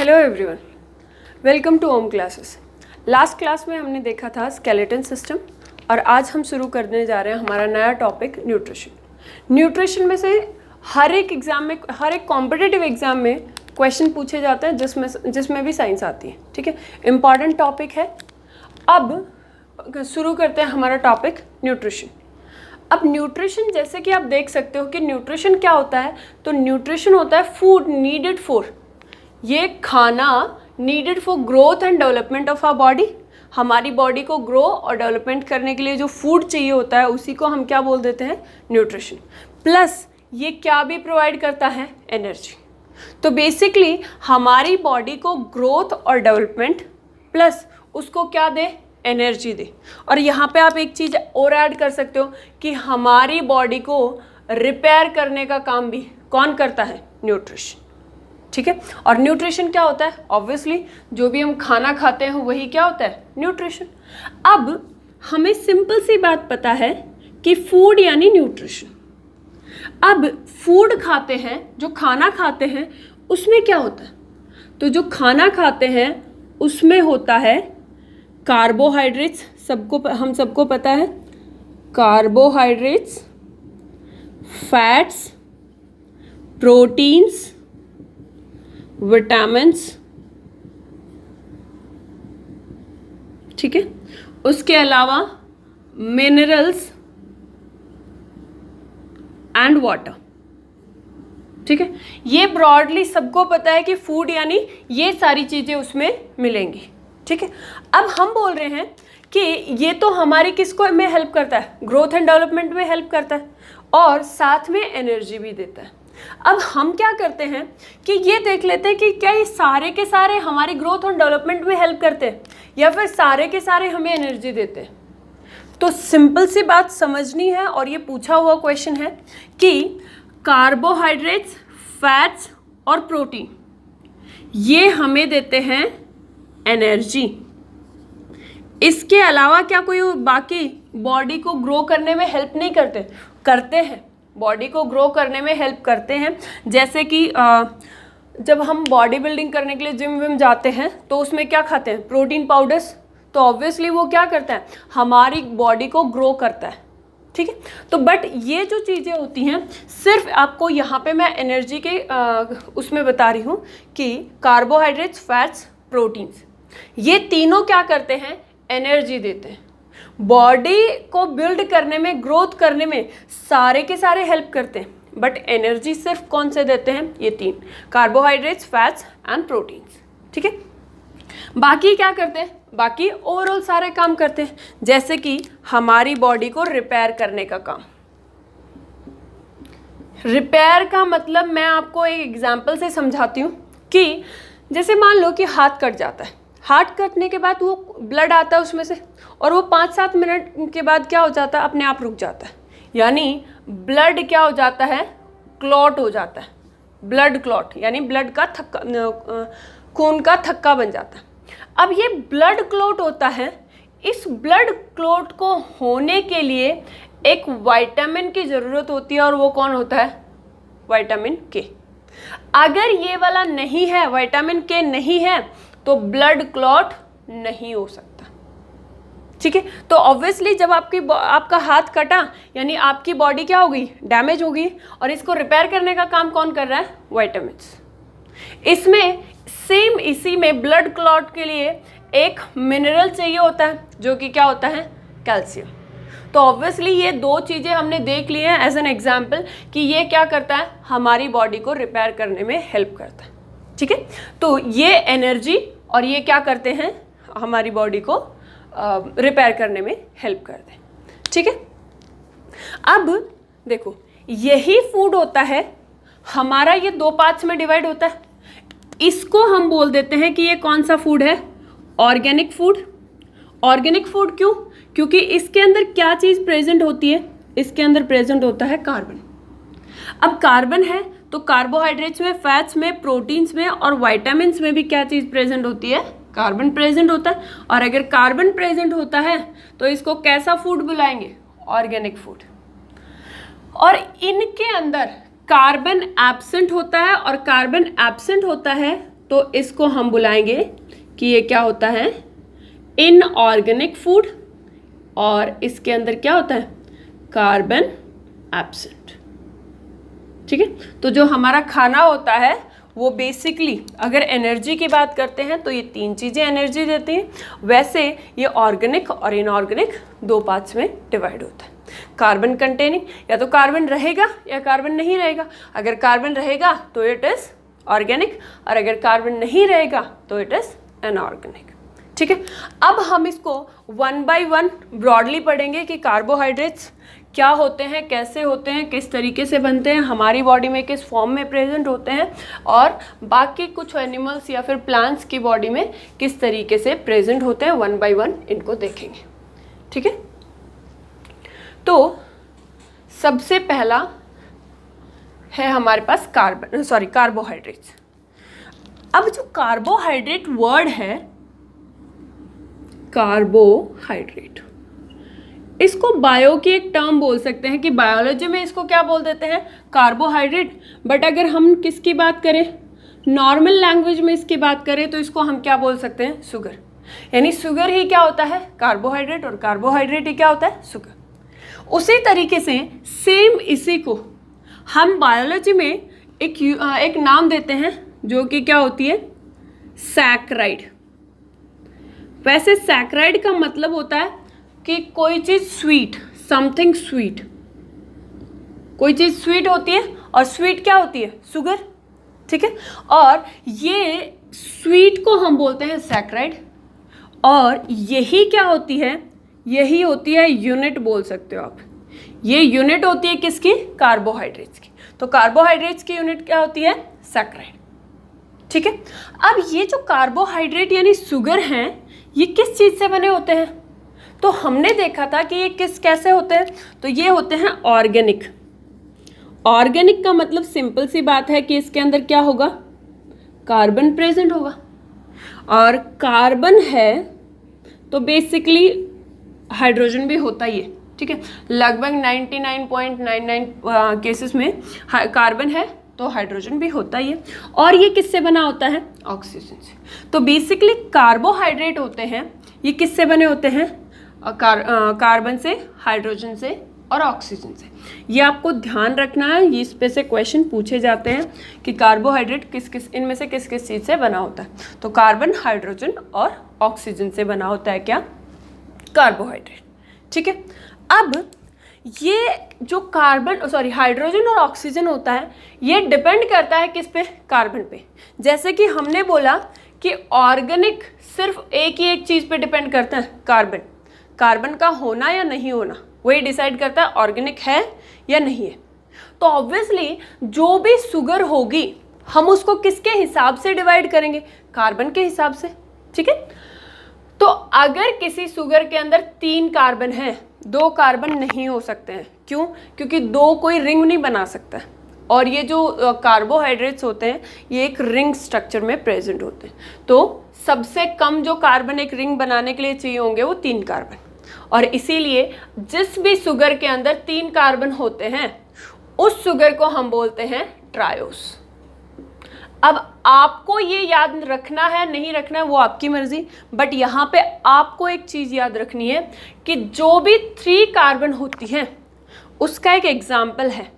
Hello everyone, welcome to Om classes. Last class में हमने देखा था स्केलेटन सिस्टम और आज हम शुरू करने जा रहे हैं हमारा नया टॉपिक न्यूट्रिशन। न्यूट्रिशन में से हर एक एग्ज़ाम में, हर एक कॉम्पिटिटिव एग्ज़ाम में क्वेश्चन पूछे जाते हैं जिसमें भी साइंस आती है। ठीक है, इम्पॉर्टेंट टॉपिक है। अब शुरू करते हैं हमारा टॉपिक न्यूट्रिशन। अब न्यूट्रिशन जैसे कि आप देख सकते हो कि न्यूट्रिशन क्या होता है, तो न्यूट्रिशन होता है फूड नीडेड फॉर, ये खाना needed for growth and development of our body. हमारी बॉडी को ग्रो और डेवलपमेंट करने के लिए जो फूड चाहिए होता है उसी को हम क्या बोल देते हैं, न्यूट्रिशन। प्लस ये क्या भी प्रोवाइड करता है, एनर्जी। तो बेसिकली हमारी बॉडी को ग्रोथ और डेवलपमेंट प्लस उसको क्या दे, एनर्जी दे। और यहाँ पे आप एक चीज़ और ऐड कर सकते हो कि हमारी बॉडी को रिपेयर करने का काम भी कौन करता है, न्यूट्रिशन। ठीक है, और न्यूट्रिशन क्या होता है, ऑब्वियसली जो भी हम खाना खाते हैं वही क्या होता है, न्यूट्रिशन। अब हमें सिंपल सी बात पता है कि फूड यानी न्यूट्रिशन। अब फूड खाते हैं, जो खाना खाते हैं उसमें क्या होता है, तो जो खाना खाते हैं उसमें होता है कार्बोहाइड्रेट्स। हम सबको पता है कार्बोहाइड्रेट्स, फैट्स, प्रोटीन्स, विटामिन्स। ठीक है, उसके अलावा मिनरल्स एंड वाटर। ठीक है, ये ब्रॉडली सबको पता है कि फूड यानी ये सारी चीज़ें उसमें मिलेंगी। ठीक है, अब हम बोल रहे हैं कि ये तो हमारी किसको में हेल्प करता है, ग्रोथ एंड डेवलपमेंट में हेल्प करता है और साथ में एनर्जी भी देता है। अब हम क्या करते हैं कि ये देख लेते हैं कि क्या ये सारे के सारे हमारी ग्रोथ और डेवलपमेंट में हेल्प करते हैं या फिर सारे के सारे हमें एनर्जी देते हैं। तो सिंपल सी बात समझनी है और ये पूछा हुआ क्वेश्चन है कि कार्बोहाइड्रेट्स, फैट्स और प्रोटीन ये हमें देते हैं एनर्जी। इसके अलावा क्या कोई बाकी बॉडी को ग्रो करने में हेल्प नहीं करते? करते हैं, बॉडी को ग्रो करने में हेल्प करते हैं। जैसे कि जब हम बॉडी बिल्डिंग करने के लिए जिम विम जाते हैं तो उसमें क्या खाते हैं, प्रोटीन पाउडर्स। तो ऑब्वियसली वो क्या करता है, हमारी बॉडी को ग्रो करता है। ठीक है, तो बट ये जो चीज़ें होती हैं सिर्फ आपको यहाँ पे मैं एनर्जी के उसमें बता रही हूँ कि कार्बोहाइड्रेट्स, फैट्स, प्रोटीन्स ये तीनों क्या करते हैं, एनर्जी देते हैं। बॉडी को बिल्ड करने में, ग्रोथ करने में सारे के सारे हेल्प करते हैं, बट एनर्जी सिर्फ कौन से देते हैं, ये तीन, कार्बोहाइड्रेट्स, फैट्स एंड प्रोटीन्स। ठीक है, बाकी क्या करते हैं, बाकी ओवरऑल सारे काम करते हैं, जैसे कि हमारी बॉडी को रिपेयर करने का काम। रिपेयर का मतलब मैं आपको एक एग्जांपल से समझाती हूँ कि जैसे मान लो कि हाथ कट जाता है, हाथ कटने के बाद वो ब्लड आता है उसमें से और वो 5-7 मिनट के बाद क्या हो जाता है, अपने आप रुक जाता है। यानी ब्लड क्या हो जाता है, क्लॉट हो जाता है। ब्लड क्लॉट यानी ब्लड का थक्का, खून का थक्का बन जाता है। अब ये ब्लड क्लॉट होता है, इस ब्लड क्लॉट को होने के लिए एक विटामिन की ज़रूरत होती है और वो कौन होता है, विटामिन के। अगर ये वाला नहीं है, विटामिन के नहीं है, तो ब्लड क्लॉट नहीं हो सकता। ठीक है, तो ऑब्वियसली जब आपका हाथ कटा यानी आपकी बॉडी क्या हो गई, डैमेज हो गई, और इसको रिपेयर करने का काम कौन कर रहा है, विटामिन्स। इसमें सेम इसी में ब्लड क्लॉट के लिए एक मिनरल चाहिए होता है जो कि क्या होता है, कैल्शियम। तो ऑब्वियसली ये दो चीज़ें हमने देख ली हैं एज एन एग्जाम्पल कि ये क्या करता है, हमारी बॉडी को रिपेयर करने में हेल्प करता है। ठीक है, तो ये एनर्जी और ये क्या करते हैं, हमारी बॉडी को रिपेयर करने में हेल्प करते हैं। ठीक है, अब देखो यही फूड होता है हमारा, ये दो पार्ट्स में डिवाइड होता है। इसको हम बोल देते हैं कि ये कौन सा फूड है, ऑर्गेनिक फूड। ऑर्गेनिक फूड क्यों, क्योंकि इसके अंदर क्या चीज़ प्रेजेंट होती है, इसके अंदर प्रेजेंट होता है कार्बन। अब कार्बन है तो कार्बोहाइड्रेट्स में, फैट्स में, प्रोटीन्स में और विटामिन्स में भी क्या चीज़ प्रेजेंट होती है, कार्बन प्रेजेंट होता है। और अगर कार्बन प्रेजेंट होता है तो इसको कैसा फूड बुलाएंगे, ऑर्गेनिक फूड। और इनके अंदर कार्बन एब्सेंट होता है, और कार्बन एब्सेंट होता है तो इसको हम बुलाएंगे कि ये क्या होता है, इनऑर्गेनिक फूड, और इसके अंदर क्या होता है, कार्बन एब्सेंट। ठीक है, तो जो हमारा खाना होता है वो बेसिकली अगर एनर्जी की बात करते हैं तो ये 3 चीज़ें एनर्जी देती हैं। वैसे ये ऑर्गेनिक और इनऑर्गेनिक 2 पार्ट्स में डिवाइड होता है। कार्बन कंटेनिंग, या तो कार्बन रहेगा या कार्बन नहीं रहेगा। अगर कार्बन रहेगा तो इट इज़ ऑर्गेनिक, और अगर कार्बन नहीं रहेगा तो इट इज़ इनऑर्गेनिक। ठीक है, अब हम इसको 1 by 1 ब्रॉडली पढ़ेंगे कि कार्बोहाइड्रेट्स क्या होते हैं, कैसे होते हैं, किस तरीके से बनते हैं, हमारी बॉडी में किस फॉर्म में प्रेजेंट होते हैं, और बाकी कुछ एनिमल्स या फिर प्लांट्स की बॉडी में किस तरीके से प्रेजेंट होते हैं। 1 by 1 इनको देखेंगे। ठीक है, तो सबसे पहला है हमारे पास कार्बोहाइड्रेट्स। अब जो कार्बोहाइड्रेट वर्ड है, कार्बोहाइड्रेट, इसको बायो की एक टर्म बोल सकते हैं कि बायोलॉजी में इसको क्या बोल देते हैं, कार्बोहाइड्रेट। बट अगर हम किसकी बात करें, नॉर्मल लैंग्वेज में इसकी बात करें तो इसको हम क्या बोल सकते हैं, शुगर। यानी शुगर ही क्या होता है, कार्बोहाइड्रेट, और कार्बोहाइड्रेट ही क्या होता है, शुगर। उसी तरीके से सेम इसी को हम बायोलॉजी में एक नाम देते हैं जो कि क्या होती है, सैकराइड। वैसे सैकराइड का मतलब होता है कि कोई चीज़ स्वीट, समथिंग स्वीट, कोई चीज़ स्वीट होती है, और स्वीट क्या होती है, शुगर। ठीक है, और ये स्वीट को हम बोलते हैं सैकराइड, और यही क्या होती है, यही होती है यूनिट बोल सकते हो आप। ये यूनिट होती है किसकी, कार्बोहाइड्रेट्स की। तो कार्बोहाइड्रेट्स की यूनिट क्या होती है, सैकराइड। ठीक है, अब ये जो कार्बोहाइड्रेट यानी शुगर हैं, ये किस चीज़ से बने होते हैं, तो हमने देखा था कि ये कैसे होते हैं, तो ये होते हैं ऑर्गेनिक। ऑर्गेनिक का मतलब सिंपल सी बात है कि इसके अंदर क्या होगा, कार्बन प्रेजेंट होगा, और कार्बन है तो बेसिकली हाइड्रोजन भी होता ही है। ठीक है, लगभग 99.99 केसेस में कार्बन है तो हाइड्रोजन भी होता ही है, और ये किससे बना होता है, ऑक्सीजन से। तो बेसिकली कार्बोहाइड्रेट होते हैं, ये किससे बने होते हैं, कार्बन से, हाइड्रोजन से और ऑक्सीजन से। ये आपको ध्यान रखना है, ये इस पे से क्वेश्चन पूछे जाते हैं कि कार्बोहाइड्रेट इनमें से किस किस चीज़ से बना होता है। तो कार्बन, हाइड्रोजन और ऑक्सीजन से बना होता है क्या, कार्बोहाइड्रेट। ठीक है, अब ये जो हाइड्रोजन और ऑक्सीजन होता है, ये डिपेंड करता है किस पे, कार्बन पे। जैसे कि हमने बोला कि ऑर्गेनिक सिर्फ एक चीज़ पे डिपेंड करता है, कार्बन। कार्बन का होना या नहीं होना वही डिसाइड करता है ऑर्गेनिक है या नहीं है। तो ऑब्वियसली जो भी शुगर होगी हम उसको किसके हिसाब से डिवाइड करेंगे, कार्बन के हिसाब से। ठीक है, तो अगर किसी शुगर के अंदर 3 कार्बन है, 2 कार्बन नहीं हो सकते हैं। क्यों, क्योंकि 2 कोई रिंग नहीं बना सकता है, और ये जो कार्बोहाइड्रेट्स होते हैं ये एक रिंग स्ट्रक्चर में प्रेजेंट होते हैं। तो सबसे कम जो कार्बन एक रिंग बनाने के लिए चाहिए होंगे वो 3 कार्बन, और इसीलिए जिस भी शुगर के अंदर 3 कार्बन होते हैं उस शुगर को हम बोलते हैं ट्रायोस। अब आपको ये याद रखना है नहीं रखना है वो आपकी मर्जी, बट यहाँ पे आपको एक चीज़ याद रखनी है कि जो भी 3 कार्बन होती हैं उसका एक एग्जाम्पल है,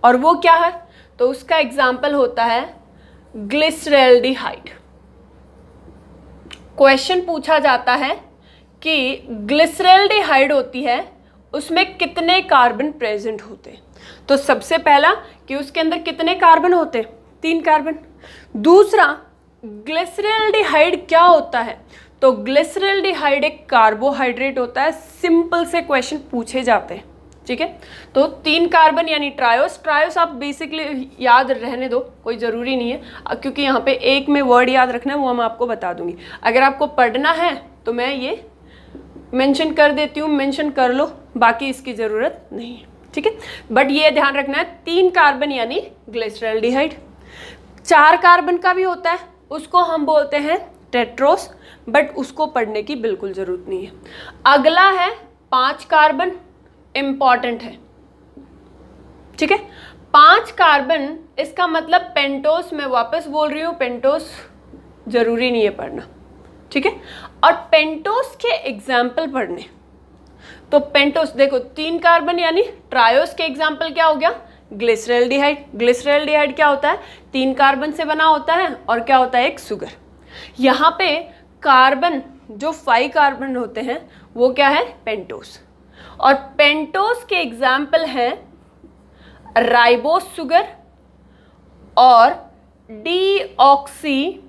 और वो क्या है, तो उसका एग्जाम्पल होता है ग्लिसरैल्डिहाइड। क्वेश्चन पूछा जाता है कि ग्लिसरैल्डिहाइड होती है उसमें कितने कार्बन प्रेजेंट होते हैं। तो सबसे पहला कि उसके अंदर कितने कार्बन होते हैं, 3 कार्बन। दूसरा, ग्लिसरैल्डिहाइड क्या होता है, तो ग्लिसरैल्डिहाइड एक कार्बोहाइड्रेट होता है। सिंपल से क्वेश्चन पूछे जाते हैं। ठीक है, तो 3 कार्बन यानी ट्रायोस। ट्रायोस आप बेसिकली याद रहने दो, कोई ज़रूरी नहीं है, क्योंकि यहाँ पे एक में वर्ड याद रखना है वो मैं आपको बता दूंगी। अगर आपको पढ़ना है तो मैं ये मेंशन कर देती हूँ, मेंशन कर लो, बाकी इसकी ज़रूरत नहीं है। ठीक है, बट ये ध्यान रखना है 3 कार्बन यानी ग्लिसरैल्डिहाइड। 4 कार्बन का भी होता है, उसको हम बोलते हैं टेट्रोस, बट उसको पढ़ने की बिल्कुल ज़रूरत नहीं है। अगला है 5 कार्बन, इम्पॉर्टेंट है। ठीक है, 5 कार्बन, इसका मतलब पेंटोस, मैं वापस बोल रही हूँ पेंटोस जरूरी नहीं है पढ़ना, ठीक है। और पेंटोस के एग्जाम्पल पढ़ने, तो पेंटोस देखो 3 कार्बन यानी ट्रायोस के एग्जाम्पल क्या हो गया, ग्लिसरॉल्डिहाइड। ग्लिसरॉल्डिहाइड क्या होता है, 3 कार्बन से बना होता है और क्या होता है, एक सुगर। यहाँ पे कार्बन जो 5 कार्बन होते हैं वो क्या है, पेंटोस। और पेंटोस के एग्जाम्पल हैं राइबोस सुगर और डीऑक्सी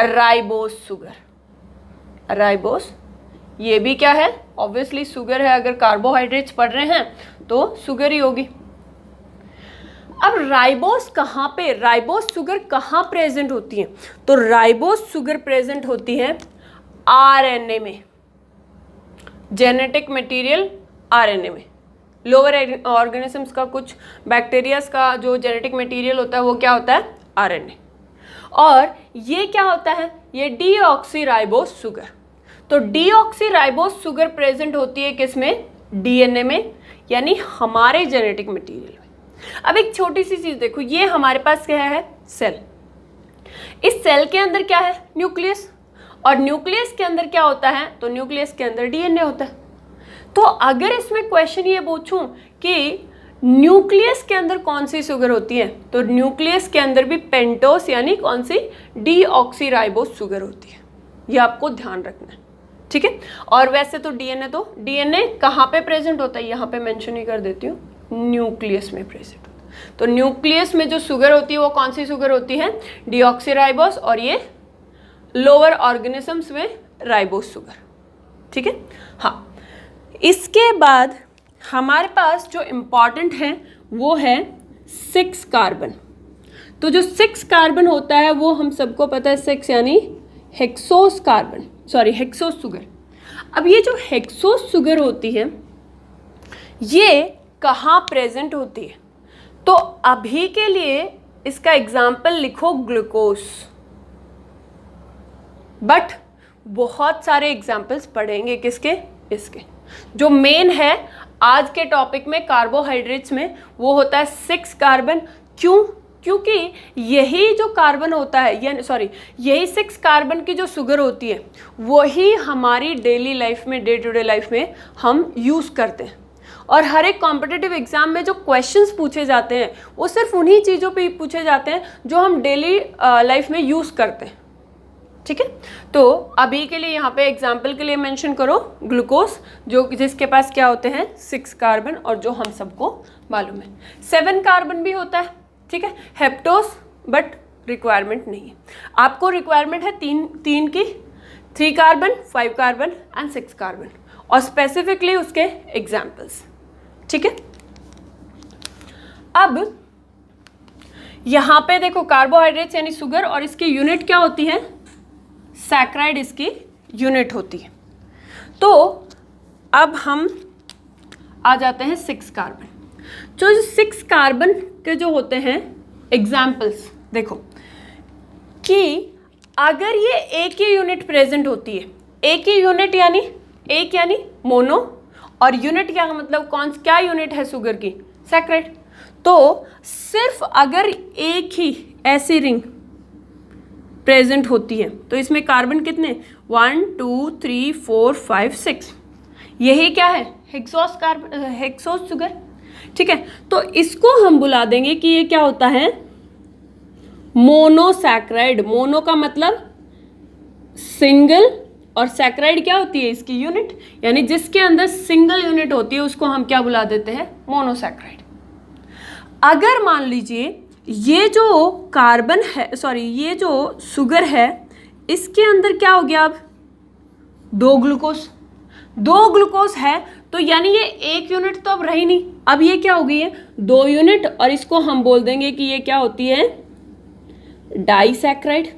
राइबोस सुगर। राइबोस ये भी क्या है, ऑब्वियसली शुगर है, अगर कार्बोहाइड्रेट्स पढ़ रहे हैं तो शुगर ही होगी। अब राइबोस कहाँ पे, राइबोस शुगर कहाँ प्रेजेंट होती है, तो राइबोस शुगर प्रेजेंट होती है आरएनए में, जेनेटिक मटेरियल आरएनए में। लोअर ऑर्गेनिजम्स का, कुछ बैक्टीरियाज का जो जेनेटिक मटेरियल होता है वो क्या होता है, आरएनए। और ये क्या होता है, ये डीऑक्सीराइबोस शुगर। तो डीऑक्सीराइबोस शुगर प्रेजेंट होती है किसमें, डीएनए में, यानी हमारे जेनेटिक मटेरियल में। अब एक छोटी सी चीज देखो, ये हमारे पास क्या है, सेल। इस सेल के अंदर क्या है, न्यूक्लियस। और न्यूक्लियस के अंदर क्या होता है, तो न्यूक्लियस के अंदर डीएनए होता है। तो अगर इसमें क्वेश्चन ये पूछूं कि न्यूक्लियस के अंदर कौन सी शुगर होती है, तो न्यूक्लियस के अंदर भी पेंटोस यानी कौन सी, डीऑक्सीराइबोस शुगर होती है। ये आपको ध्यान रखना है, ठीक है। और वैसे तो डीएनए कहाँ पे प्रेजेंट होता है, यहाँ पे मेंशन ही कर देती हूँ, न्यूक्लियस में प्रेजेंट होता है। तो न्यूक्लियस में जो शुगर होती है वो कौन सी शुगर होती है, डीऑक्सीराइबोस, और ये लोअर ऑर्गेनिजम्स में राइबोस शुगर, ठीक है। हाँ, इसके बाद हमारे पास जो इम्पॉर्टेंट है वो है 6 कार्बन। तो जो 6 कार्बन होता है वो हम सबको पता है, 6 यानी hexose carbon, sorry hexose sugar. अब ये जो हेक्सोस शुगर होती है ये कहाँ प्रेजेंट होती है, तो अभी के लिए इसका एग्जाम्पल लिखो ग्लूकोज, बट बहुत सारे एग्जाम्पल्स पढ़ेंगे किसके, इसके। जो मेन है आज के टॉपिक में कार्बोहाइड्रेट्स में वो होता है 6 कार्बन। क्यों, क्योंकि यही जो कार्बन होता है, यही 6 कार्बन की जो शुगर होती है वही हमारी डेली लाइफ में, डे टू डे लाइफ में हम यूज़ करते हैं। और हर एक कॉम्पिटिटिव एग्जाम में जो क्वेश्चंस पूछे जाते हैं वो सिर्फ उन्हीं चीज़ों पे पूछे जाते हैं जो हम डेली लाइफ में यूज़ करते हैं, ठीक है। तो अभी के लिए यहाँ पे एग्जाम्पल के लिए मेंशन करो ग्लूकोज, जो जिसके पास क्या होते हैं 6 कार्बन, और जो हम सबको मालूम है 7 कार्बन भी होता है, ठीक है, हेप्टोस, बट रिक्वायरमेंट नहीं है। आपको रिक्वायरमेंट है तीन की, 3 कार्बन, 5 कार्बन एंड 6 कार्बन, और स्पेसिफिकली उसके एग्जाम्पल्स, ठीक है। अब यहाँ पे देखो कार्बोहाइड्रेट्स यानी शुगर, और इसकी यूनिट क्या होती है, सैकराइड इसकी यूनिट होती है। तो अब हम आ जाते हैं 6 कार्बन। जो 6 कार्बन के जो होते हैं एग्जाम्पल्स देखो, कि अगर ये एक ही यूनिट प्रेजेंट होती है, एक ही यूनिट यानी एक यानी मोनो, और यूनिट क्या मतलब क्या यूनिट है शुगर की, सैकराइड। तो सिर्फ अगर एक ही ऐसी रिंग प्रेजेंट होती है तो इसमें कार्बन कितने, 1 2 3 4 5 6, यही क्या है, हेक्सोस कार्बन, हेक्सोस शुगर, ठीक है। तो इसको हम बुला देंगे कि ये क्या होता है, मोनोसैकराइड। मोनो का मतलब सिंगल, और सैकराइड क्या होती है, इसकी यूनिट, यानी जिसके अंदर सिंगल यूनिट होती है उसको हम क्या बुला देते हैं, मोनोसैकराइड। अगर मान लीजिए ये जो कार्बन है, ये जो शुगर है, इसके अंदर क्या हो गया, अब 2 ग्लूकोज है, तो यानी ये एक यूनिट तो अब रही नहीं, अब ये क्या हो गई है, 2 यूनिट, और इसको हम बोल देंगे कि ये क्या होती है, डाइसैकराइड।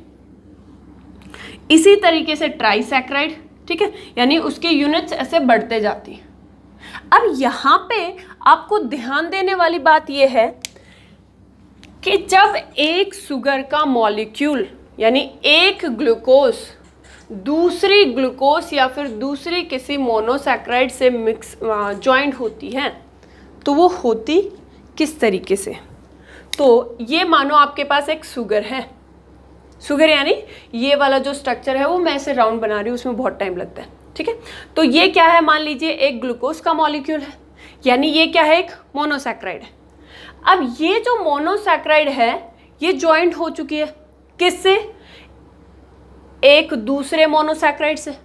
इसी तरीके से ट्राइसैकराइड, ठीक है, यानी उसकी यूनिट्स ऐसे बढ़ते जाती हैं। अब यहाँ पे आपको ध्यान देने वाली बात यह है कि जब एक शुगर का मॉलिक्यूल यानी एक ग्लूकोज दूसरी ग्लूकोज या फिर दूसरी किसी मोनोसैकराइड से मिक्स जॉइंट होती है तो वो होती किस तरीके से, तो ये मानो आपके पास एक शुगर है, शुगर यानी ये वाला जो स्ट्रक्चर है वो मैं इसे राउंड बना रही हूँ, उसमें बहुत टाइम लगता है, ठीक है। तो ये क्या है, मान लीजिए एक ग्लूकोज का मॉलिक्यूल है, यानी ये क्या है, एक मोनोसैक्राइड है। अब ये जो मोनोसैक्राइड है ये ज्वाइंट हो चुकी है किससे, एक दूसरे मोनोसैक्राइड से।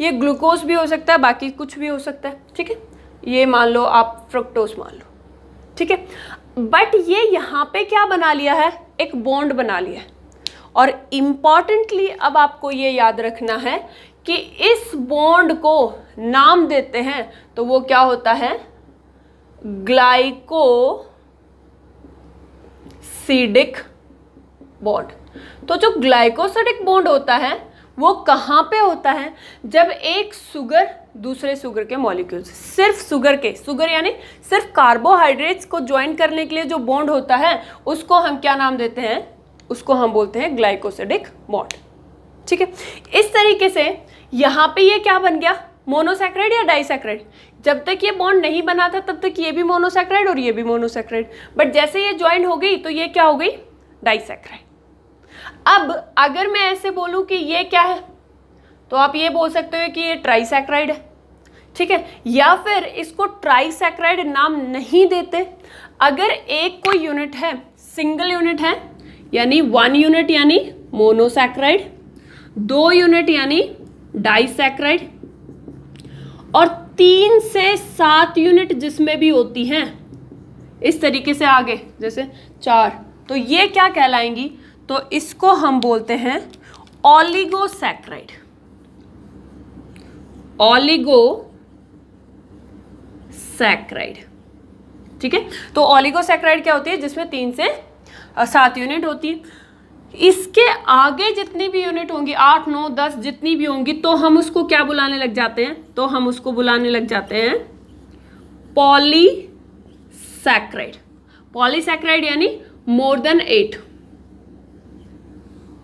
ये ग्लूकोज भी हो सकता है, बाकी कुछ भी हो सकता है, ठीक है। ये मान लो आप फ्रुक्टोज मान लो, ठीक है। बट ये यहाँ पे क्या बना लिया है, एक बॉन्ड बना लिया है। और इम्पॉर्टेंटली अब आपको ये याद रखना है कि इस बॉन्ड को नाम देते हैं तो वो क्या होता है, ग्लाइकोसिडिक बॉन्ड। तो जो ग्लाइकोसिडिक बॉन्ड होता है वो कहाँ पे होता है, जब एक शुगर दूसरे शुगर के मॉलिक्यूल से, सिर्फ शुगर यानी सिर्फ कार्बोहाइड्रेट्स को ज्वाइन करने के लिए जो बॉन्ड होता है उसको हम क्या नाम देते हैं, उसको हम बोलते हैं ग्लाइकोसिडिक बॉन्ड, ठीक है। इस तरीके से यहाँ पे ये क्या बन गया, मोनोसैक्राइड या डाइसैक्राइड। जब तक ये बॉन्ड नहीं बना था तब तक ये भी मोनोसैक्राइड और ये भी मोनोसैक्राइड, बट जैसे ये ज्वाइन हो गई तो ये क्या हो गई, डाइसैक्राइड। अब अगर मैं ऐसे बोलूं कि ये क्या है, तो आप ये बोल सकते हो कि ये ट्राइसैक्राइड है, ठीक है। या फिर इसको ट्राइसैक्राइड नाम नहीं देते, अगर एक कोई यूनिट है, सिंगल यूनिट है, यानी 1 यूनिट यानी मोनोसैक्राइड, 2 यूनिट यानी डाइसैक्राइड, और 3 से 7 यूनिट जिसमें भी होती हैं, इस तरीके से आगे जैसे 4, तो ये क्या कहलाएंगी, तो इसको हम बोलते हैं ओलिगोसैक्राइड। ओलिगोसैक्राइड, ठीक है। तो ओलिगोसैक्राइड क्या होती है, जिसमें 3 से 7 यूनिट होती है। इसके आगे जितनी भी यूनिट होंगी, 8, 9, 10 जितनी भी होंगी, तो हम उसको क्या बुलाने लग जाते हैं, तो हम उसको बुलाने लग जाते हैं पॉलीसैक्राइड। पॉलीसैक्राइड यानी मोर देन 8,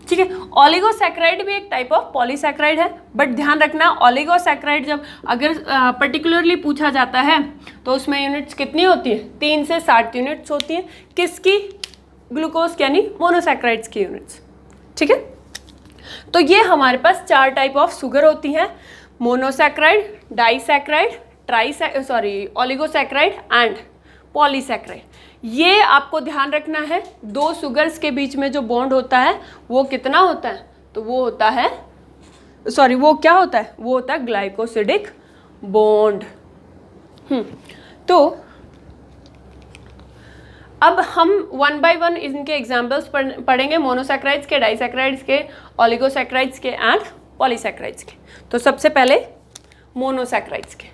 ठीक है। ओलिगोसैक्राइड भी एक टाइप ऑफ पॉलीसैक्राइड है, बट ध्यान रखना ओलिगोसैक्राइड जब अगर पर्टिकुलरली पूछा जाता है तो उसमें यूनिट्स कितनी होती है, 3 से 7 यूनिट्स होती हैं। किसकी, ग्लूकोज यानी मोनोसैक्राइड्स की यूनिट्स, ठीक है। तो ये हमारे पास 4 टाइप ऑफ शुगर होती हैं, मोनोसैक्राइड, डाइसैक्राइड, ओलिगोसैक्राइड एंड पॉलीसैक्राइड। ये आपको ध्यान रखना है, 2 शुगर्स के बीच में जो बॉन्ड होता है वो कितना होता है, तो वो होता है, वो क्या होता है, वो होता है ग्लाइकोसिडिक बॉन्ड। तो अब हम 1 बाय 1 इनके एग्जाम्पल्स पढ़ेंगे, मोनोसैक्राइड्स के, डाइसैक्राइड्स के, ओलिगोसैक्राइड्स के एंड पॉलीसैक्राइड्स के। तो सबसे पहले मोनोसैक्राइड्स के,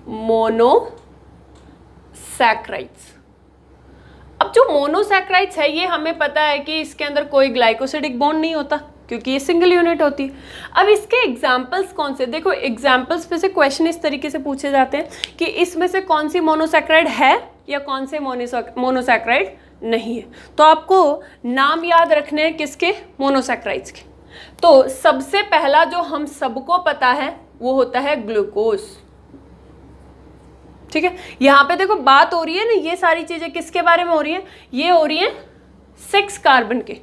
मोनोसैक्राइड्स। अब जो मोनोसैक्राइड्स है ये हमें पता है कि इसके अंदर कोई ग्लाइकोसिडिक बॉन्ड नहीं होता क्योंकि ये सिंगल यूनिट होती है। अब इसके एग्जाम्पल्स कौन से, देखो एग्जाम्पल्स पे से क्वेश्चन इस तरीके से पूछे जाते हैं कि इसमें से कौन सी मोनोसैक्राइड है या कौन से मोनोसैक्राइड नहीं है। तो आपको नाम याद रखने हैं किसके, मोनोसैक्राइड्स के। तो सबसे पहला जो हम सबको पता है वो होता है ग्लूकोज, ठीक है। यहाँ पे देखो बात हो रही है ना, ये सारी चीजें किसके बारे में हो रही है, ये हो रही है 6 कार्बन के,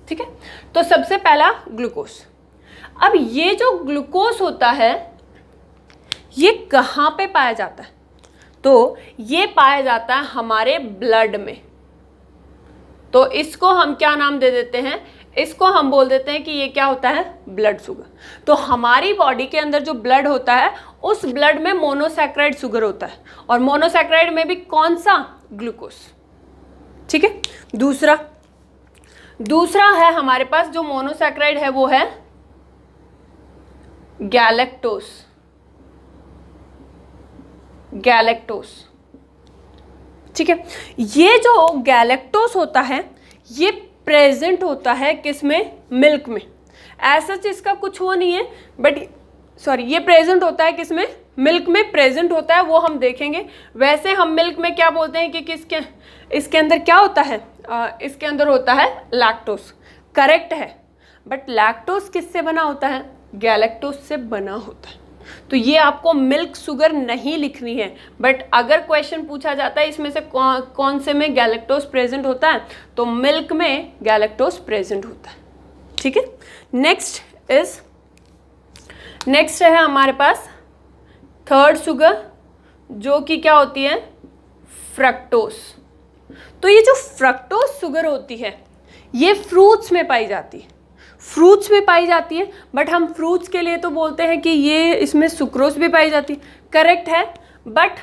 ठीक है। तो सबसे पहला ग्लूकोज। अब ये जो ग्लूकोज होता है ये कहाँ पे पाया जाता है, तो ये पाया जाता है हमारे ब्लड में। तो इसको हम क्या नाम दे देते हैं, इसको हम बोल देते हैं कि ये क्या होता है, ब्लड शुगर। तो हमारी बॉडी के अंदर जो ब्लड होता है उस ब्लड में मोनोसैक्राइड शुगर होता है, और मोनोसैक्राइड में भी कौन सा, ग्लूकोज, ठीक है। दूसरा है हमारे पास जो मोनोसैक्राइड है वो है गैलेक्टोस। ठीक है। ये जो गैलेक्टोस होता है ये प्रेजेंट होता है किसमें, मिल्क में। ऐसा इसका कुछ वो नहीं है, बट ये प्रेजेंट होता है किसमें, मिल्क में प्रेजेंट होता है, वो हम देखेंगे। वैसे हम मिल्क में क्या बोलते हैं कि इसके अंदर क्या होता है, इसके अंदर होता है लैक्टोस, करेक्ट है। बट लैक्टोस किससे बना होता है, गैलेक्टोस से बना होता है। तो ये आपको मिल्क शुगर नहीं लिखनी है, बट अगर क्वेश्चन पूछा जाता है इसमें से कौन से में गैलेक्टोज प्रेजेंट होता है, तो मिल्क में गैलेक्टोज प्रेजेंट होता है। ठीक है, नेक्स्ट है हमारे पास थर्ड शुगर, जो कि क्या होती है, फ्रक्टोज। तो ये जो फ्रक्टोज शुगर होती है ये फ्रूट्स में पाई जाती है, बट हम फ्रूट्स के लिए तो बोलते हैं कि ये इसमें सुक्रोज भी पाई जाती है, करेक्ट है। बट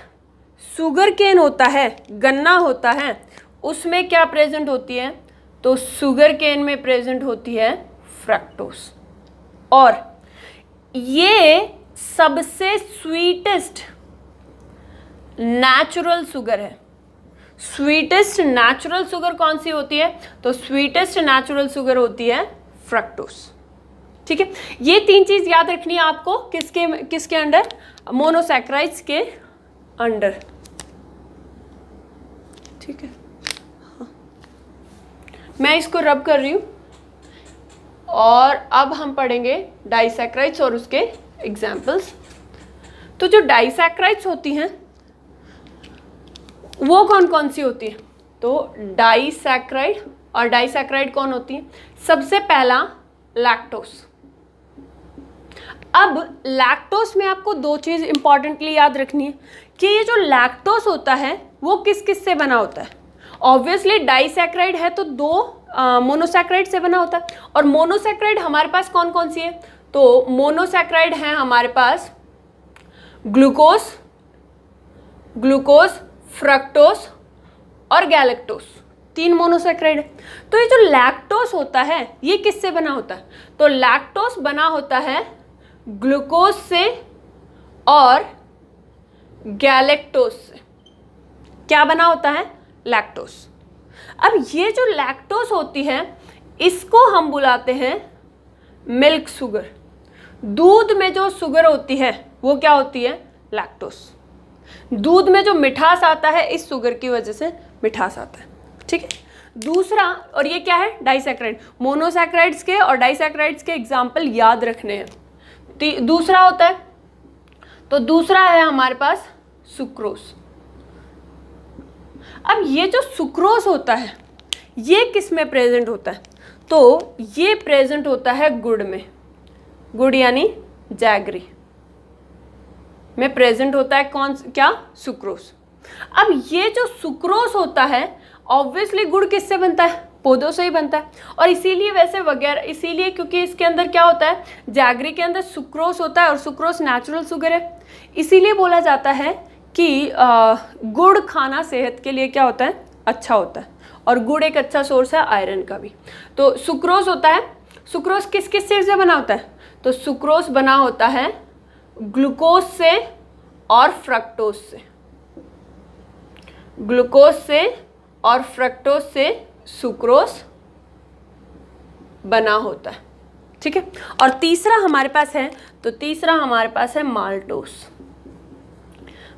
शुगर केन होता है, गन्ना होता है, उसमें क्या प्रेजेंट होती है, तो शुगर केन में प्रेजेंट होती है फ्रक्टोज। और ये सबसे स्वीटेस्ट नेचुरल शुगर है। स्वीटेस्ट नेचुरल शुगर कौन सी होती है, तो स्वीटेस्ट नेचुरल शुगर होती है फ्रक्टोज। ठीक है, ये तीन चीज याद रखनी है आपको, किसके अंडर, मोनोसैक्राइड्स के अंडर। ठीक है, हाँ। मैं इसको रब कर रही हूं और अब हम पढ़ेंगे डाइसैक्राइड्स और उसके एग्जाम्पल्स। तो जो डाइसैक्राइड्स होती हैं वो कौन कौन सी होती है, तो डाइसैक्राइड, और डाइसैक्राइड कौन होती है, सबसे पहला लैक्टोज। अब लैक्टोज में आपको दो चीज इंपॉर्टेंटली याद रखनी है कि ये जो लैक्टोज होता है वो किस किस से बना होता है। ऑब्वियसली डाइसैक्राइड है तो दो मोनोसैक्राइड से बना होता है, और मोनोसैक्राइड हमारे पास कौन कौन सी है, तो मोनोसैक्राइड है हमारे पास ग्लूकोज, फ्रक्टोज और गैलेक्टोज, तीन मोनोसैक्राइड है। तो ये जो लैक्टोज होता है ये किससे बना होता है, तो लैक्टोज बना होता है ग्लूकोज से और गैलेक्टोज से। क्या बना होता है, लैक्टोज। अब ये जो लैक्टोज होती है इसको हम बुलाते हैं मिल्क शुगर। दूध में जो शुगर होती है वो क्या होती है, लैक्टोज। दूध में जो मिठास आता है इस शुगर की वजह से मिठास आता है। ठीक है, दूसरा, और ये क्या है, डाइसैक्राइड। मोनोसैक्राइड्स के और डाइसैक्राइड्स के एग्जाम्पल याद रखने हैं। दूसरा होता है, तो दूसरा है हमारे पास सुक्रोज। अब ये जो सुक्रोज होता है ये किस में प्रेजेंट होता है, तो ये प्रेजेंट होता है गुड़ में। गुड़ यानी जैगरी में प्रेजेंट होता है क्या, सुक्रोज। अब ये जो सुक्रोज होता है ऑब्वियसली गुड़ किससे बनता है, पौधों से ही बनता है, और इसीलिए क्योंकि इसके अंदर क्या होता है, जैगरी के अंदर सुक्रोज होता है और सुक्रोज नेचुरल शुगर है, इसीलिए बोला जाता है कि गुड़ खाना सेहत के लिए क्या होता है, अच्छा होता है, और गुड़ एक अच्छा सोर्स है आयरन का भी। तो सुक्रोज होता है, सुक्रोज किस किस चीज़ से बना होता है, तो सुक्रोज बना होता है ग्लूकोज से और फ्रक्टोज से। ग्लूकोज से और फ्रक्टोज से सुक्रोज बना होता है। ठीक है, और तीसरा हमारे पास है, तो तीसरा हमारे पास है माल्टोज।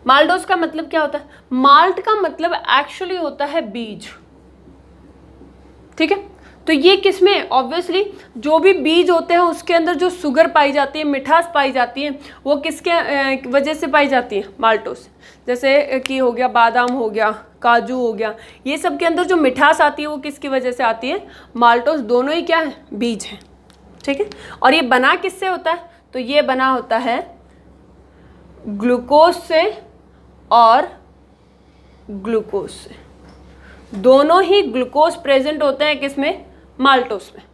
माल्टोज का मतलब क्या होता है, माल्ट का मतलब एक्चुअली होता है बीज। ठीक है, तो ये किसमें, ऑब्वियसली जो भी बीज होते हैं उसके अंदर जो शुगर पाई जाती है, मिठास पाई जाती है, वो किसके वजह से पाई जाती है, माल्टोज। जैसे कि हो गया बादाम, हो गया काजू, हो गया, ये सब के अंदर जो मिठास आती है वो किसकी वजह से आती है, माल्टोज। दोनों ही क्या है, बीज हैं। ठीक है, और ये बना किससे होता है, तो ये बना होता है ग्लूकोज से और ग्लूकोज से। दोनों ही ग्लूकोज प्रेजेंट होते हैं किसमें, माल्टोज में।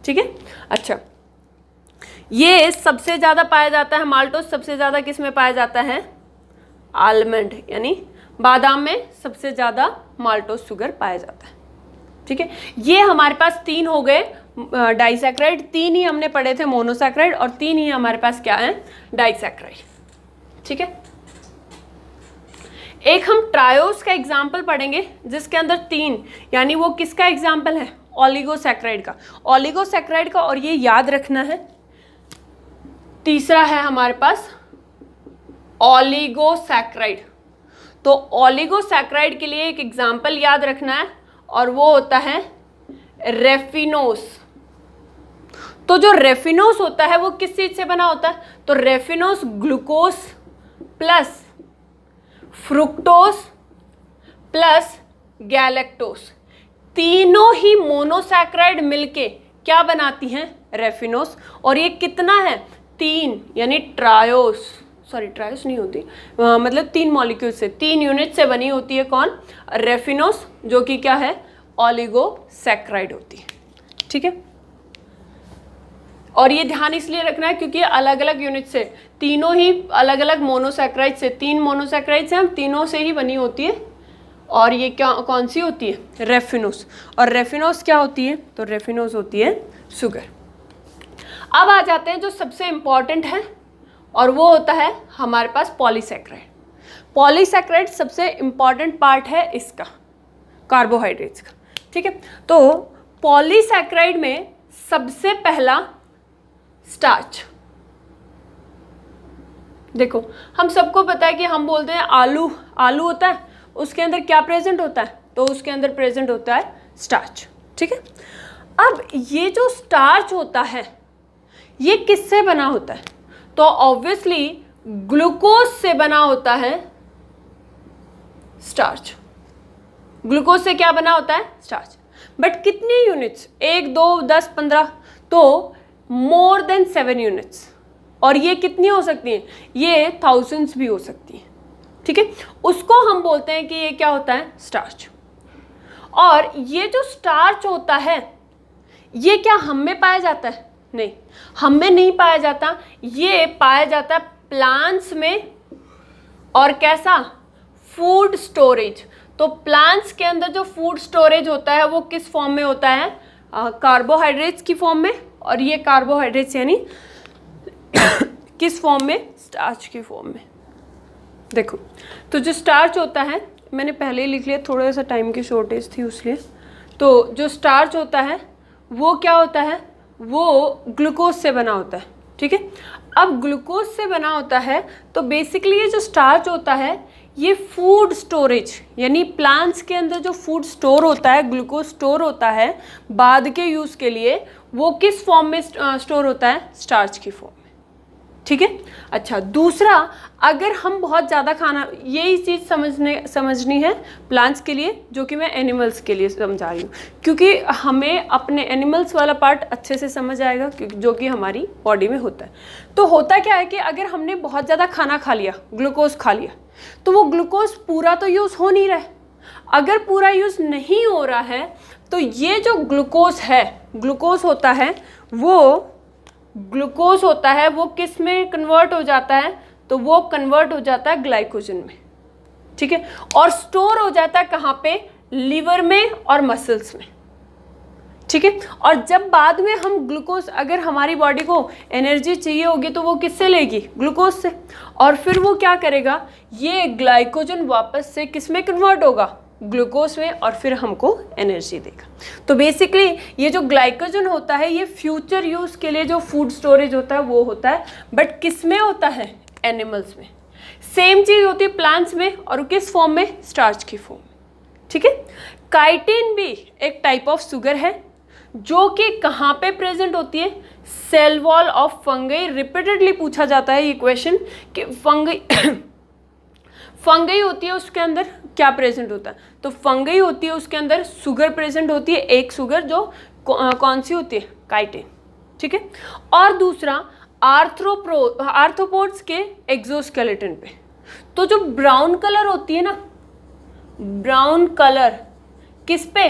ठीक है, अच्छा, ये सबसे ज़्यादा पाया जाता है माल्टोज, सबसे ज़्यादा किस में पाया जाता है, आलमंड यानी बादाम में सबसे ज़्यादा माल्टोज शुगर पाया जाता है। ठीक है, ये हमारे पास तीन हो गए डाइसैक्राइड, तीन ही हमने पढ़े थे मोनोसैक्राइड, और तीन ही हमारे पास क्या है, डाइसैक्राइड। ठीक है, एक हम ट्रायोस का एग्जाम्पल पढ़ेंगे जिसके अंदर तीन, यानी वो किसका एग्जाम्पल है, ओलिगोसैक्राइड का। ओलिगोसैक्राइड का, और ये याद रखना है, तीसरा है हमारे पास ओलिगोसैक्राइड। तो ओलिगोसैक्राइड के लिए एक एग्जाम्पल याद रखना है, और वो होता है रेफिनोस। तो जो रेफिनोस होता है वो किस चीज से बना होता है? तो raffinose glucose plus fructose plus galactose, तीनों ही मोनोसैक्राइड मिलके क्या बनाती हैं? रेफिनोस। और ये कितना है? 3, यानी ट्रायोस नहीं होती, मतलब 3 मॉलिक्यूल से, 3 यूनिट से बनी होती है कौन? रेफिनोस, जो कि क्या है? ऑलिगोसैक्राइड होती है। ठीक है, और ये ध्यान इसलिए रखना है क्योंकि अलग अलग यूनिट से, तीनों ही अलग अलग मोनोसैक्राइड से, 3 मोनोसैक्राइड से हम तीनों से ही बनी होती है। और ये क्या कौन सी होती है? रेफिनोस। और रेफिनोस क्या होती है? तो रेफिनोस होती है शुगर। अब आ जाते हैं जो सबसे इम्पॉर्टेंट है, और वो होता है हमारे पास पॉलीसैक्राइड। पॉलीसैक्राइड सबसे इम्पॉर्टेंट पार्ट है इसका, कार्बोहाइड्रेट्स का। ठीक है, तो पॉलीसैक्राइड में सबसे पहला स्टार्च। देखो, हम सबको पता है कि हम बोलते हैं आलू होता है, उसके अंदर क्या प्रेजेंट होता है? तो उसके अंदर प्रेजेंट होता है स्टार्च। ठीक है, अब ये जो स्टार्च होता है ये किससे बना होता है? तो ऑब्वियसली ग्लूकोज से बना होता है स्टार्च। ग्लूकोज से क्या बना होता है? स्टार्च। बट कितनी यूनिट्स? 1, 2, 10, 15? तो मोर देन 7 यूनिट्स। और ये कितनी हो सकती हैं? ये थाउजेंड्स भी हो सकती हैं। ठीक है, उसको हम बोलते हैं कि ये क्या होता है? स्टार्च। और ये जो स्टार्च होता है ये क्या हम में पाया जाता है? नहीं, हम में नहीं पाया जाता, ये पाया जाता है प्लांट्स में। और कैसा? Food storage. तो प्लांट्स के अंदर जो फूड स्टोरेज होता है वो किस फॉर्म में होता है? कार्बोहाइड्रेट्स की फॉर्म में। और ये कार्बोहाइड्रेट्स यानी किस फॉर्म में? स्टार्च की फॉर्म में। देखो, तो जो स्टार्च होता है, मैंने पहले ही लिख लिया, थोड़ा सा टाइम की शॉर्टेज थी उसलिए। तो जो स्टार्च होता है वो क्या होता है? वो ग्लूकोज से बना होता है। ठीक है, अब ग्लूकोज से बना होता है तो बेसिकली ये जो स्टार्च होता है ये फूड स्टोरेज, यानी प्लांट्स के अंदर जो फूड स्टोर होता है, ग्लूकोज स्टोर होता है बाद के यूज़ के लिए, वो किस फॉर्म में स्टोर होता है? स्टार्च की फॉर्म में। ठीक है, अच्छा, दूसरा, अगर हम बहुत ज़्यादा खाना, यही चीज़ समझनी है प्लांट्स के लिए, जो कि मैं एनिमल्स के लिए समझा रही हूँ, क्योंकि हमें अपने एनिमल्स वाला पार्ट अच्छे से समझ आएगा, क्योंकि जो कि हमारी बॉडी में होता है। तो होता क्या है कि अगर हमने बहुत ज़्यादा खाना खा लिया, ग्लूकोज खा लिया, तो वो ग्लूकोज पूरा तो यूज़ हो नहीं रहा है। अगर पूरा यूज़ नहीं हो रहा है तो ये जो ग्लूकोज है, ग्लूकोज होता है वो किस में कन्वर्ट हो जाता है? तो वो कन्वर्ट हो जाता है ग्लाइकोजन में। ठीक है, और स्टोर हो जाता है कहाँ पे? लीवर में और मसल्स में। ठीक है, और जब बाद में हम ग्लूकोज, अगर हमारी बॉडी को एनर्जी चाहिए होगी तो वो किससे लेगी? ग्लूकोज से। और फिर वो क्या करेगा? ये ग्लाइकोजन वापस से किस में कन्वर्ट होगा? ग्लूकोज में, और फिर हमको एनर्जी देगा। तो बेसिकली ये जो ग्लाइकोजन होता है ये फ्यूचर यूज़ के लिए जो फूड स्टोरेज होता है वो होता है, बट किस में होता है? एनिमल्स में। सेम चीज़ होती है प्लांट्स में, और किस फॉर्म में? स्टार्च की फॉर्म में। ठीक है, काइटिन भी एक टाइप ऑफ शुगर है जो कि कहाँ पे प्रेजेंट होती है? Cell wall of fungi. Repeatedly पूछा जाता है ये क्वेश्चन कि फंगई होती है, उसके अंदर क्या प्रेजेंट होता है? तो फंगई होती है, उसके अंदर शुगर प्रेजेंट होती है, एक शुगर जो कौन सी होती है? काइटिन। ठीक है, और दूसरा आर्थ्रोपोड्स के एक्सोस्केलेटन पे। तो जो ब्राउन कलर होती है ना, ब्राउन कलर किस पे?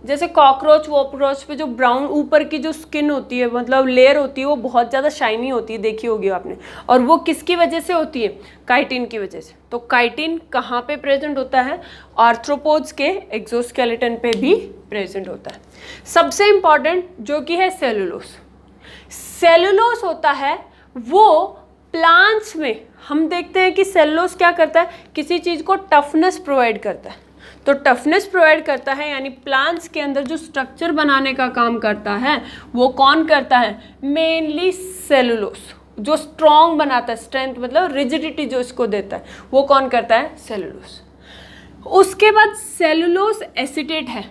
जैसे कॉकरोच वॉकरोच पे जो ब्राउन ऊपर की जो स्किन होती है, मतलब लेयर होती है, वो बहुत ज़्यादा शाइनी होती है, देखी होगी आपने। और वो किसकी वजह से होती है? काइटिन की वजह से। तो काइटिन कहाँ पे प्रेजेंट होता है? आर्थ्रोपोड्स के एक्सोस्केलेटन पे भी प्रेजेंट होता है। सबसे इम्पॉर्टेंट जो कि है सेलुलोस। सेलुलोस होता है वो प्लांट्स में, हम देखते हैं कि सेलुलोस क्या करता है? किसी चीज़ को टफनेस प्रोवाइड करता है। तो टफनेस प्रोवाइड करता है, यानी प्लांट्स के अंदर जो स्ट्रक्चर बनाने का काम करता है वो कौन करता है? Mainly cellulose. जो स्ट्रॉन्ग बनाता है, स्ट्रेंथ मतलब रिजिडिटी जो इसको देता है, वो कौन करता है? सेलुलोस। उसके बाद सेलुलोस एसीटेट है।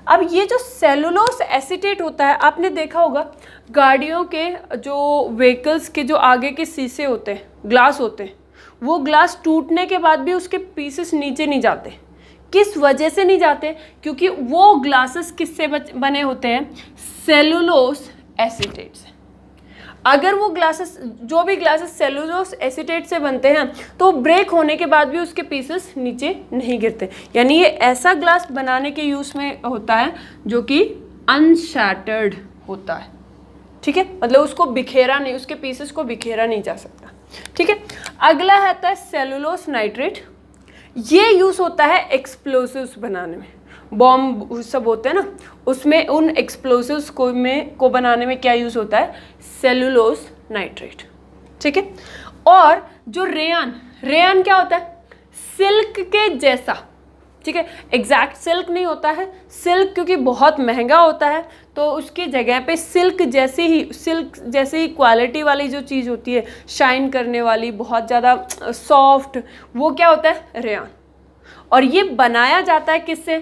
अब ये जो सेलुलोस एसीटेट होता है, आपने देखा होगा गाड़ियों के जो व्हीकल्स के जो आगे के शीशे होते हैं, ग्लास होते हैं, वो ग्लास टूटने के बाद भी उसके पीसेस नीचे नहीं जाते। किस वजह से नहीं जाते? क्योंकि वो ग्लासेस किससे बने होते हैं? सेलुलोस एसीटेट से। अगर वो ग्लासेस, जो भी ग्लासेस सेलुलोस एसीटेट से बनते हैं, तो ब्रेक होने के बाद भी उसके पीसेस नीचे नहीं गिरते। यानी ये ऐसा ग्लास बनाने के यूज़ में होता है जो कि अनशैटर्ड होता है। ठीक है, मतलब उसको बिखेरा नहीं, उसके पीसेस को बिखेरा नहीं जा सकता। ठीक है, अगला आता है सेलुलोस नाइट्रेट। ये यूज़ होता है एक्सप्लोसिव्स बनाने में। बॉम्ब सब होते हैं ना, उसमें उन एक्सप्लोसिव्स को बनाने में क्या यूज़ होता है? Cellulose nitrate. ठीक है, और जो रेयान क्या होता है? सिल्क के जैसा। ठीक है, एग्जैक्ट सिल्क नहीं होता है, सिल्क क्योंकि बहुत महंगा होता है, तो उसकी जगह पे सिल्क जैसी ही क्वालिटी वाली जो चीज़ होती है, शाइन करने वाली, बहुत ज़्यादा सॉफ्ट, वो क्या होता है? रेयान। और ये बनाया जाता है किससे?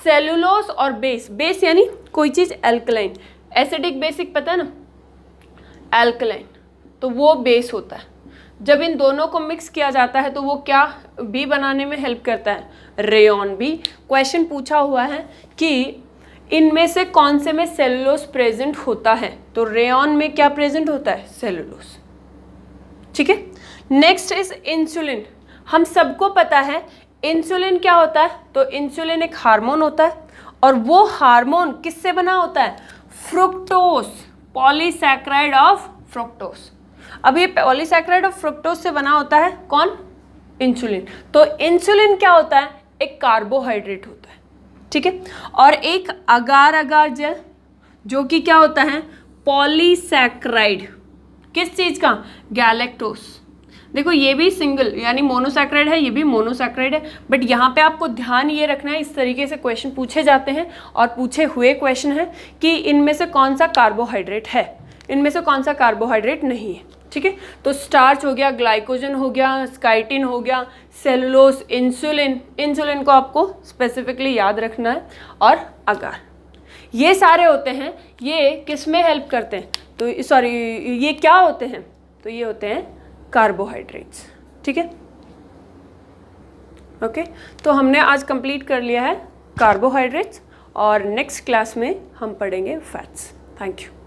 सेलुलोस और बेस यानी कोई चीज़ एल्कलाइन, एसिडिक बेसिक पता है ना, एल्कलाइन, तो वो बेस होता है। जब इन दोनों को मिक्स किया जाता है तो वो क्या भी बनाने में हेल्प करता है? रेयॉन भी। क्वेश्चन पूछा हुआ है कि इनमें से कौन से में सेलुलोस प्रेजेंट होता है, तो रेयॉन में क्या प्रेजेंट होता है? सेलुलोस। ठीक है, नेक्स्ट इज इंसुलिन। हम सबको पता है इंसुलिन क्या होता है, तो इंसुलिन एक हार्मोन होता है, और वो हार्मोन किससे बना होता है? Fructose, polysaccharide of fructose. अब ये पॉलीसैकेराइड ऑफ फ्रुक्टोज से बना होता है कौन? इंसुलिन। तो इंसुलिन क्या होता है? एक कार्बोहाइड्रेट होता है। ठीक है, और एक अगार अगार जेल जो कि क्या होता है? पॉलीसैकेराइड। किस चीज़ का? गैलेक्टोस। देखो ये भी सिंगल यानी मोनोसैकेराइड है, ये भी मोनोसैकेराइड है, बट यहाँ पे आपको ध्यान ये रखना है, इस तरीके से क्वेश्चन पूछे जाते हैं और पूछे हुए क्वेश्चन है कि इनमें से कौन सा कार्बोहाइड्रेट है, इनमें से कौन सा कार्बोहाइड्रेट नहीं है। ठीक है, तो स्टार्च हो गया, ग्लाइकोजन हो गया, स्काइटिन हो गया, सेलुलोस, इंसुलिन को आपको स्पेसिफिकली याद रखना है, और अगार, ये सारे होते हैं। ये किस में हेल्प करते हैं? तो सॉरी, ये क्या होते हैं? तो ये होते हैं कार्बोहाइड्रेट्स। ठीक है, ओके, तो हमने आज कंप्लीट कर लिया है कार्बोहाइड्रेट्स, और नेक्स्ट क्लास में हम पढ़ेंगे फैट्स। Thank you.